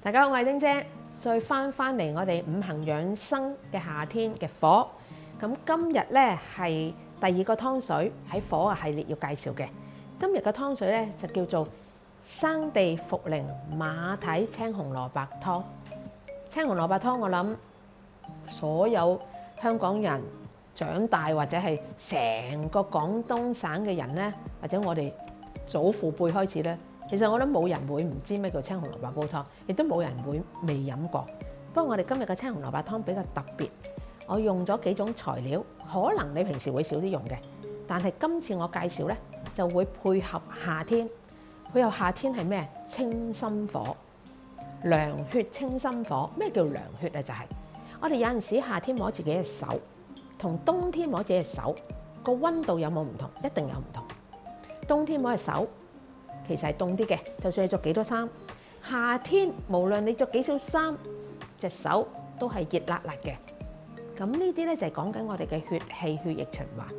大家好，我係丁姐，再翻嚟我哋五行養生嘅夏天嘅火。咁今日呢係第二個湯水喺火嘅系列要介紹嘅。今日嘅湯水呢就叫做生地茯苓馬蹄青紅蘿蔔湯。青紅蘿蔔湯我諗所有香港人長大或者係成個廣東省嘅人呢，或者我哋祖父輩開始呢，其實我諗冇人會唔知咩叫青紅蘿蔔煲湯，亦都冇人會未飲過。不過我哋今日嘅青紅蘿蔔湯比較特別，我用咗幾種材料，可能你平時會少啲用嘅，但係今次我介紹呢就會配合夏天。配合夏天係咩？清心火，涼血清心火。咩叫涼血啊？就係我哋有陣時夏天摸自己嘅手，同冬天摸自己嘅手個溫度有冇唔同？一定有唔同。冬天摸嘅手其實係凍啲嘅，就算你着幾多衫。夏天無論你着幾少衫，隻手都係熱辣辣嘅。咁呢啲咧就係講緊我哋嘅血氣、血液循環。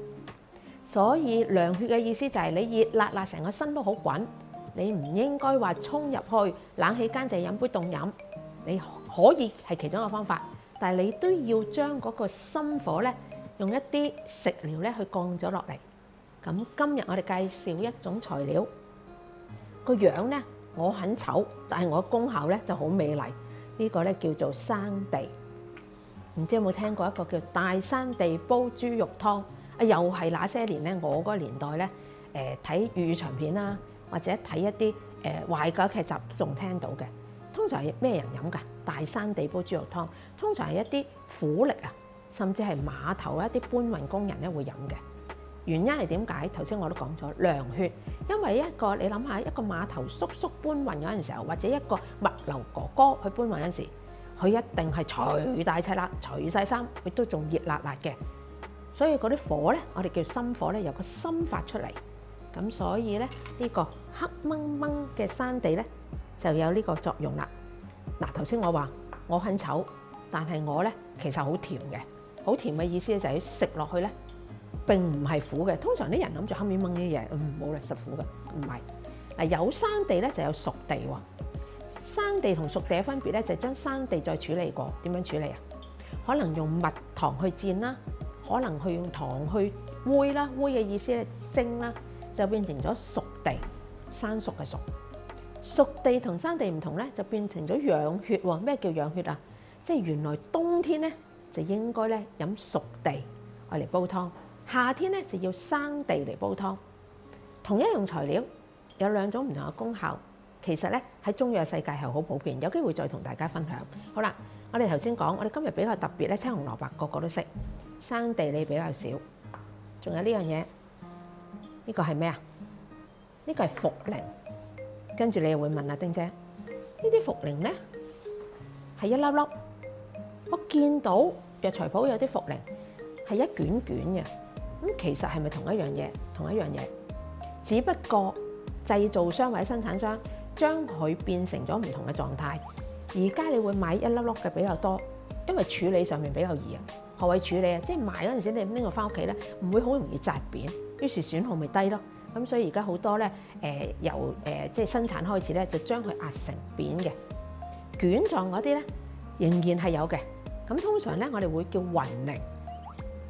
所以涼血嘅意思就係你熱辣辣，成個身都好滾。你唔應該話衝入去冷氣間就飲杯凍飲，你可以係其中一個方法，但係你都要將嗰個心火咧，用一啲食療咧去降咗落嚟。咁今日我哋介紹一種材料，個樣咧我很醜，但係我功效咧就好美麗。呢個咧叫做生地。唔知有冇聽過一個叫大山地煲豬肉湯？啊，又係那些年咧，我嗰個年代咧，睇粵語長片啦，或者睇一啲懷舊劇集仲聽到嘅。通常係咩人飲㗎？大山地煲豬肉湯，通常係一啲苦力啊，甚至係碼頭一啲搬運工人咧會飲嘅。原因係點解？頭先我都講咗涼血，因為你諗下一個碼頭叔叔搬運嗰陣時候，或者一個物流哥哥去搬運嗰陣時，佢一定係除大赤啦，除晒衫，佢都仲熱辣辣嘅。所以嗰啲火咧，我哋叫心火咧，由個心發出嚟。咁所以咧，呢個黑掹掹嘅山地咧就有呢個作用啦。嗱，頭先我話我很醜，但係我咧其實好甜嘅。好甜嘅意思咧就係食落去咧並唔係苦嘅。通常啲人諗住黑面掹啲嘢，冇啦，實苦嘅，唔係。嗱，有生地咧就有熟地喎。生地同熟地嘅分別咧就係將生地再處理過。點樣處理啊？可能用蜜糖去煎啦，可能去用糖去煨啦，煨嘅意思咧蒸啦，就變成咗熟地，生熟嘅熟。熟地同生地唔同咧，就變成咗養血喎。咩叫養血啊？即係原來冬天咧就應該咧飲熟地嚟煲湯，夏天咧就要生地嚟煲湯。同一樣材料有兩種唔同嘅功效，其實咧喺中藥世界係好普遍，有機會再同大家分享。好啦，我哋頭先講，我哋今日比較特別咧，青紅蘿蔔個個都識，生地你比較少。仲有呢樣嘢，呢個係咩啊？呢個係茯苓。跟住你又會問啦，丁姐，呢啲茯苓咧係一粒粒，我見到藥材鋪有啲茯苓係一卷卷嘅，咁其實係咪同一樣嘢？同一樣嘢，只不過製造商或者生產商將佢變成咗唔同嘅狀態。而家你會買一粒粒嘅比較多，因為處理上面比較易啊。何謂處理啊？即係賣嗰陣時，你拎佢翻屋企咧，唔會好容易紮扁，於是損耗咪低咯。咁所以而家好多咧，由即係生產開始咧，就將佢壓成扁嘅卷狀嗰啲咧，仍然係有嘅。咁通常咧，我哋會叫雲苓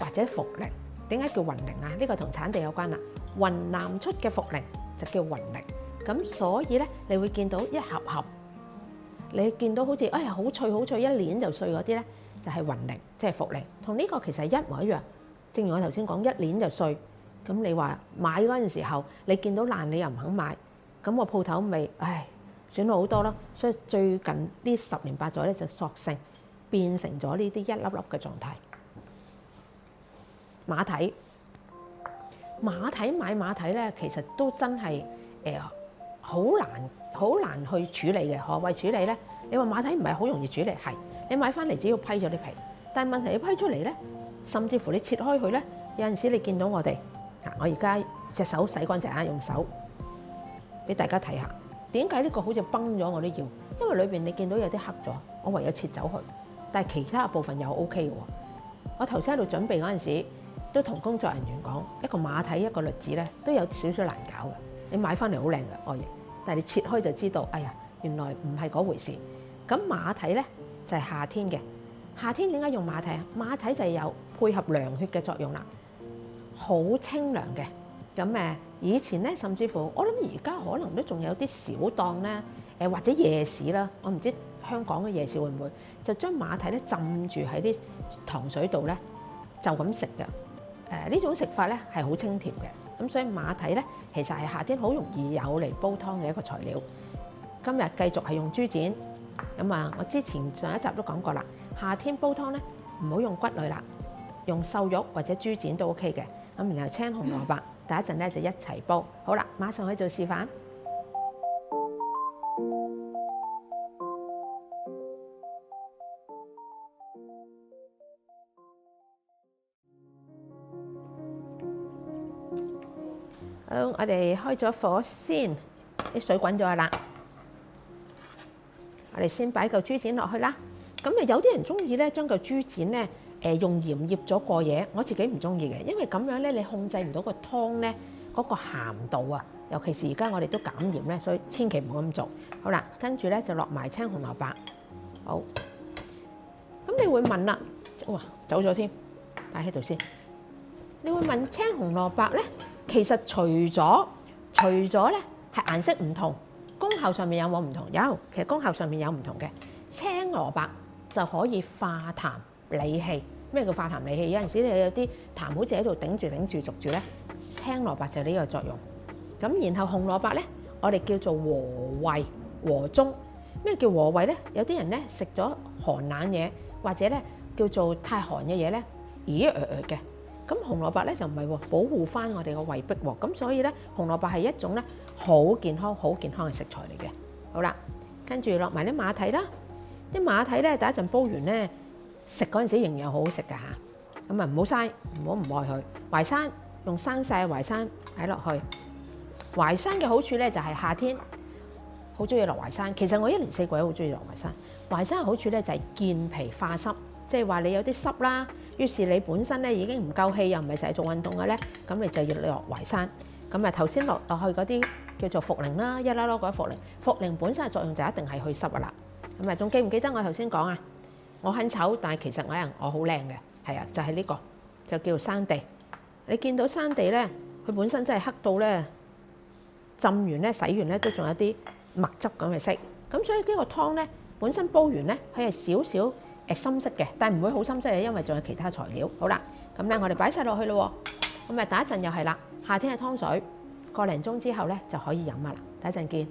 或者茯苓。點解叫雲苓啊？呢個同產地有關啦。雲南出嘅茯苓就叫雲苓。咁所以咧，你會見到一盒盒，你見到好似好脆好脆，一攣就碎嗰啲咧，就係雲苓，即係茯苓。同呢個其實一模一樣。正如我頭先講，一攣就碎。咁你話買嗰陣時候，你見到爛你又唔肯買，咁個鋪頭咪損耗好多咯。所以最近呢10年8載咧，就索性變成咗呢啲一粒粒嘅狀態。馬蹄買馬蹄咧，其實都真係好難去處理嘅。何謂處理咧？你話馬蹄唔係好容易處理，係你買翻嚟只要批咗啲皮，但係問題你批出嚟咧，甚至乎你切開佢咧，有陣時你見到我哋。我而家隻手洗乾淨啊，用手俾大家睇下。點解呢個好似崩咗我都要？因為裏邊你見到有啲黑咗，我唯有切走佢。但係其他部分又 OK 喎。我頭先喺度準備嗰陣時，都同工作人員講，一個馬蹄一個栗子咧都有少少難搞嘅。你買翻嚟好靚嘅外形，但係你切開就知道，哎呀，原來唔係嗰回事。咁馬蹄咧就係夏天嘅。夏天點解用馬蹄啊？馬蹄就係有配合涼血嘅作用啦，好清涼嘅。咁以前咧，甚至乎我諗而家可能都仲有啲小檔咧，或者夜市啦，我唔知香港嘅夜市會唔會就將馬蹄咧浸住喺啲糖水度咧，就咁食嘅。呢種食法咧係好清甜嘅。咁所以馬蹄咧其實係夏天好容易有嚟煲湯嘅一個材料。今日繼續係用豬展。我之前上一集都講過啦，夏天煲湯咧唔好用骨類啦，用瘦肉或者豬展都 OK嘅。咁然後青紅蘿蔔，第一陣咧就一齊煲。好啦，馬上去做示範。好，我哋開咗火先，啲水滾咗啦。我哋先擺嚿豬展落去啦。咁有啲人中意咧將嚿豬展咧用鹽醃咗過夜，我自己唔中意嘅，因為咁樣咧你控制唔到個湯咧嗰個鹹度啊。尤其是而家我哋都減鹽咧，所以千祈唔好咁做。好啦，跟住咧就落埋青紅蘿蔔。好，咁你會問啦，哇走咗添，擺喺度先。你會問青紅蘿蔔咧，其實除咗咧係顏色唔同，功效上面有冇唔同？有，其實功效上面有唔同嘅。青蘿蔔就可以化痰理氣。咩叫化痰理氣？有陣時你有啲痰好似喺度頂住焗住咧，青蘿蔔就呢個作用。咁然後紅蘿蔔咧，我哋叫做和胃和中。咩叫和胃咧？有啲人咧食咗寒冷嘢，或者咧叫做太寒嘅嘢咧，嘅。咁紅蘿蔔咧就唔係喎，保護翻我哋個胃壁喎。咁所以咧，紅蘿蔔係一種咧好健康嘅食材嚟嘅。好啦，跟住落埋啲馬蹄啦。啲馬蹄咧第一陣煲完咧，食嗰陣時仍然好好食㗎嚇。咁唔好嘥，唔好唔愛佢。淮山用生曬嘅淮山擺落去。淮山嘅好處咧就係夏天好中意落淮山。其實我一年四季都好中意落淮山。淮山嘅好處咧就係健脾化濕，即係話你有啲濕啦，於是你本身咧已經唔夠氣，又唔係成日做運動嘅咧，咁你就要落淮山。咁頭先落去嗰啲叫做茯苓啦，一粒粒嗰啲茯苓。茯苓本身嘅作用就一定係去濕㗎啦。咁仲記唔記得我頭先講啊？我很醜，但係其實我好靚嘅，係啊，就係呢個就叫做山地。你見到山地咧，佢本身真係黑到咧，浸完咧、洗完咧都仲有啲墨汁咁嘅色。咁所以呢個湯咧本身煲完咧，佢係少少深色嘅，但係唔會好深色嘅，因為仲有其他材料。好啦，咁咧我哋擺晒落去咯。咁第一陣又係啦，夏天嘅湯水，個零鐘之後咧就可以飲啦。第一陣見。